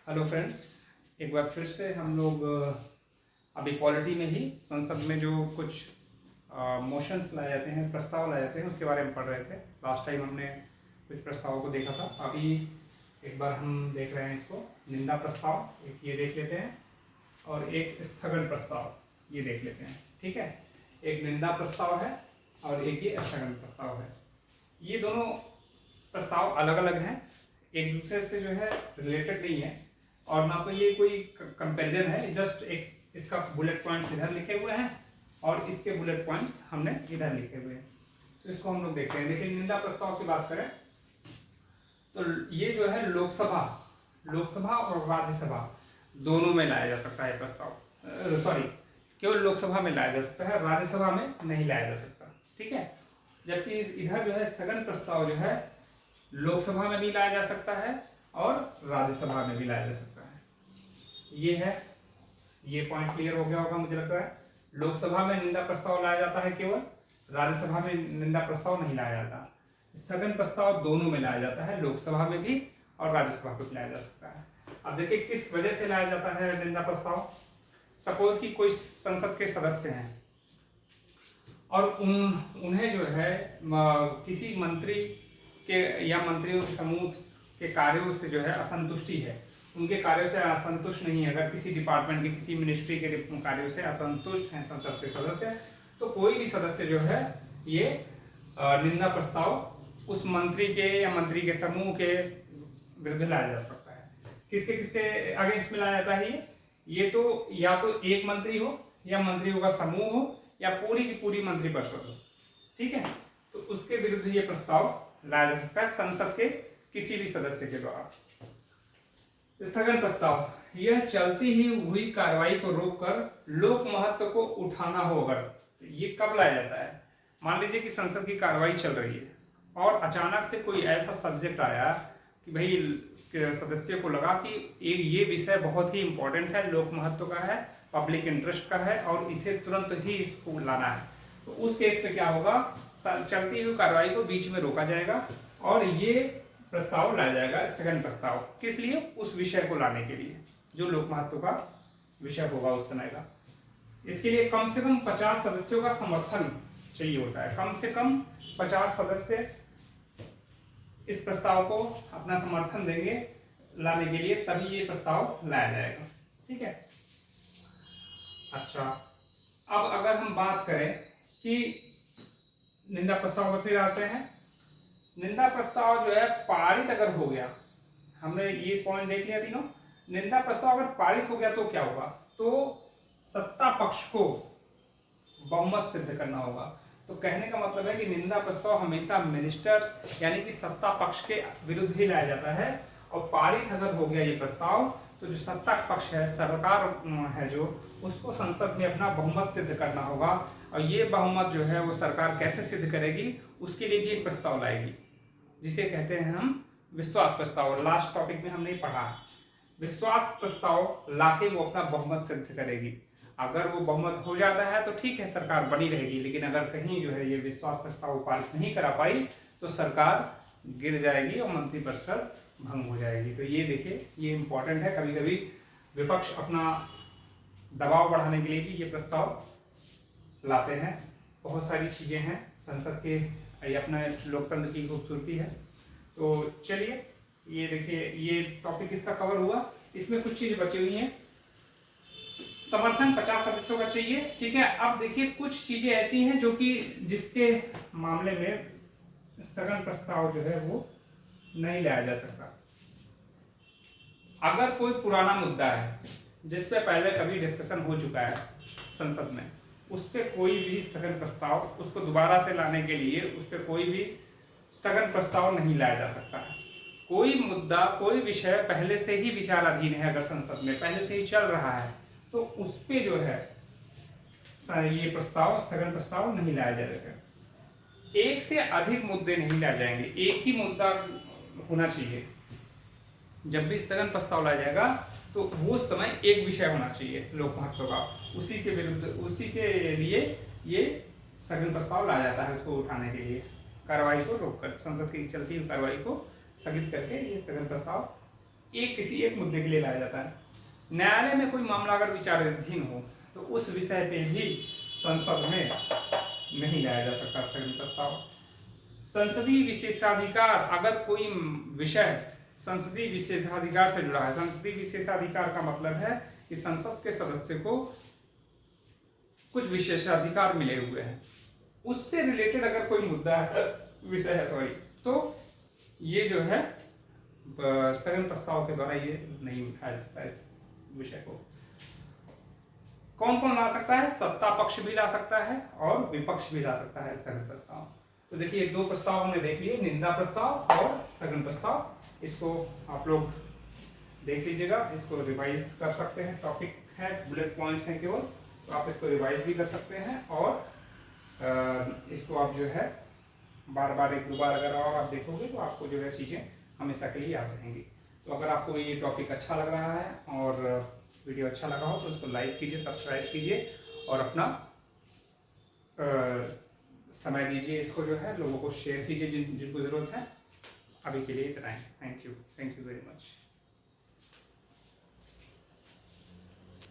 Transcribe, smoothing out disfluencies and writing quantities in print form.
Hello friends, एक बार फिर से हम लोग अब इक्वालिटी में ही संसद में जो कुछ मोशंस लाए जाते हैं, प्रस्ताव लाए जाते हैं, उसके बारे में पढ़ रहे थे। लास्ट टाइम हमने कुछ प्रस्तावों को देखा था। अभी एक बार हम देख रहे हैं इसको। निंदा प्रस्ताव एक ये देख लेते हैं और एक स्थगन प्रस्ताव ये देख लेते हैं। ठीक है, एक निंदा प्रस्ताव है और एक ये स्थगन प्रस्ताव है। ये दोनों प्रस्ताव अलग अलग हैं, एक दूसरे से जो है रिलेटेड नहीं है और ना तो ये कोई कंपैरिजन है। जस्ट एक इसका बुलेट पॉइंट्स इधर लिखे हुए हैं और इसके बुलेट पॉइंट्स हमने इधर लिखे हुए हैं। तो इसको हम लोग देखते हैं। देखिए, निंदा प्रस्ताव की बात करें तो ये जो है लोकसभा और राज्यसभा दोनों में लाया जा सकता है प्रस्ताव। सॉरी, केवल लोकसभा में लाया जा सकता है, राज्यसभा में नहीं लाया जा सकता। ठीक है, जबकि इधर जो है स्थगन प्रस्ताव जो है लोकसभा में भी लाया जा सकता है और राज्यसभा में भी लाया जा सकता है। ये है, ये पॉइंट क्लियर हो गया होगा मुझे लगता है। लोकसभा में निंदा प्रस्ताव लाया जाता है केवल, राज्यसभा में निंदा प्रस्ताव नहीं लाया जाता। स्थगन प्रस्ताव दोनों में लाया जाता है, लोकसभा में भी और राज्यसभा में भी लाया जा सकता है। अब देखिए किस वजह से लाया जाता है निंदा प्रस्ताव। सपोज कि कोई संसद के सदस्य हैं और उन्हें जो है किसी मंत्री के या मंत्रियों के समूह के कार्यों से जो है असंतुष्टि है, उनके कार्यों से असंतुष्ट नहीं है। अगर किसी डिपार्टमेंट के, किसी मिनिस्ट्री के कार्यों से असंतुष्ट हैं संसद के सदस्य, तो कोई भी सदस्य जो है ये निंदा प्रस्ताव उस मंत्री के या मंत्री के समूह के विरुद्ध लाया जा सकता है। किसके किसके अगेंस्ट में लाया जाता है ये तो या तो एक मंत्री हो या मंत्रियों का समूह हो या पूरी की पूरी मंत्रिपरिषद हो। ठीक है, तो उसके विरुद्ध ये प्रस्ताव लाया जा सकता है संसद के किसी भी सदस्य के द्वारा। स्थगन प्रस्ताव, यह चलती ही हुई कार्रवाई को रोककर लोक महत्व को उठाना हो। अगर ये कब लाया जाता है, मान लीजिए कि संसद की कार्रवाई चल रही है और अचानक से कोई ऐसा सब्जेक्ट आया कि भाई सदस्य को लगा कि ये विषय बहुत ही इंपॉर्टेंट है, लोक महत्व का है, पब्लिक इंटरेस्ट का है और इसे तुरंत ही इसको लाना है। तो उस केस पे क्या होगा, चलती हुई कार्रवाई को बीच में रोका जाएगा और ये प्रस्ताव लाया जाएगा स्थगन प्रस्ताव। किस लिए? उस विषय को लाने के लिए जो लोक महत्व का विषय होगा उस समय का। इसके लिए कम से कम 50 सदस्यों का समर्थन चाहिए होता है। कम से कम 50 सदस्य इस प्रस्ताव को अपना समर्थन देंगे लाने के लिए, तभी ये प्रस्ताव लाया जाएगा। ठीक है, अच्छा, अब अगर हम बात करें कि निंदा प्रस्ताव में फिर आते हैं। निंदा प्रस्ताव जो है पारित अगर हो गया, हमने ये पॉइंट देख लिया तीनों। निंदा प्रस्ताव अगर पारित हो गया तो क्या होगा, तो सत्ता पक्ष को बहुमत सिद्ध करना होगा। तो कहने का मतलब है कि निंदा प्रस्ताव हमेशा मिनिस्टर्स यानी कि सत्ता पक्ष के विरुद्ध ही लाया जाता है और पारित अगर हो गया ये प्रस्ताव तो जो सत्ता पक्ष है, सरकार है जो, उसको संसद में अपना बहुमत सिद्ध करना होगा। और ये बहुमत जो है वो सरकार कैसे सिद्ध करेगी, उसके लिए भी एक प्रस्ताव लाएगी जिसे कहते हैं हम विश्वास प्रस्ताव। लास्ट टॉपिक में हमने पढ़ा, विश्वास प्रस्ताव लाके वो अपना बहुमत सिद्ध करेगी। अगर वो बहुमत हो जाता है तो ठीक है, सरकार बनी रहेगी, लेकिन अगर कहीं जो है ये विश्वास प्रस्ताव पारित नहीं करा पाई तो सरकार गिर जाएगी और मंत्रिपरिषद भंग हो जाएगी। तो ये देखिए, ये इंपॉर्टेंट है। कभी कभी विपक्ष अपना दबाव बढ़ाने के लिए भी ये प्रस्ताव लाते हैं। बहुत सारी चीजें हैं संसद के, ये अपने लोकतंत्र की खूबसूरती है। तो चलिए, ये देखिए, ये टॉपिक इसका कवर हुआ। इसमें कुछ चीजें बची हुई हैं। समर्थन 50 सदस्यों का चाहिए। ठीक है, अब देखिए कुछ चीजें ऐसी हैं जो कि जिसके मामले में स्थगन प्रस्ताव जो है वो नहीं लाया जा सकता। अगर कोई पुराना मुद्दा है जिस पे पहले कभी डिस्कशन हो चुका है संसद में, उस पर कोई भी स्थगन प्रस्ताव, उसको दोबारा से लाने के लिए उस पर कोई भी स्थगन प्रस्ताव नहीं लाया जा सकता है। कोई मुद्दा, कोई विषय पहले से ही विचाराधीन है, अगर संसद में पहले से ही चल रहा है, तो उस पे जो है ये प्रस्ताव, स्थगन प्रस्ताव नहीं लाया जाएगा। एक से अधिक मुद्दे नहीं लाए जाएंगे, एक ही मुद्दा होना चाहिए। जब भी स्थगन प्रस्ताव लाया जाएगा तो वो समय एक विषय होना चाहिए लोक महत्व का, उसी के विरुद्ध, उसी के लिए ये स्थगन प्रस्ताव लाया जाता है। उसको उठाने के लिए, कार्रवाई को रोककर, संसद की चलती हुई कार्रवाई को स्थगित करके ये स्थगन प्रस्ताव किसी एक मुद्दे के लिए लाया जाता है। न्यायालय में कोई मामला अगर विचाराधीन हो तो उस विषय पे भी संसद में नहीं लाया जा सकता स्थगन प्रस्ताव। संसदीय विशेषाधिकार, अगर कोई विषय संसदीय विशेषाधिकार से जुड़ा है, संसदीय विशेषाधिकार का मतलब है कि संसद के सदस्य को कुछ विशेषाधिकार मिले हुए हैं, उससे रिलेटेड अगर कोई मुद्दा है, विषय है सॉरी, तो ये जो है स्थगन प्रस्ताव के द्वारा ये नहीं उठाया सकता है इस विषय को। कौन कौन ला सकता है? सत्ता पक्ष भी ला सकता है और विपक्ष भी ला सकता है स्थगन प्रस्ताव। तो देखिए 2 प्रस्ताव हमने देख लिए, निंदा प्रस्ताव और स्थगन प्रस्ताव। इसको आप लोग देख लीजिएगा, इसको रिवाइज कर सकते हैं, टॉपिक है, बुलेट पॉइंट्स हैं केवल, तो आप इसको रिवाइज भी कर सकते हैं और इसको आप जो है बार बार 1-2 बार अगर और आप देखोगे तो आपको जो है चीज़ें हमेशा के लिए याद रहेंगी। तो अगर आपको ये टॉपिक अच्छा लग रहा है और वीडियो अच्छा लगा हो तो उसको लाइक कीजिए, सब्सक्राइब कीजिए और अपना समय दीजिए, इसको जो है लोगों को शेयर कीजिए जिनको ज़रूरत है। अभी के लिए इतना ही। Thank you very much.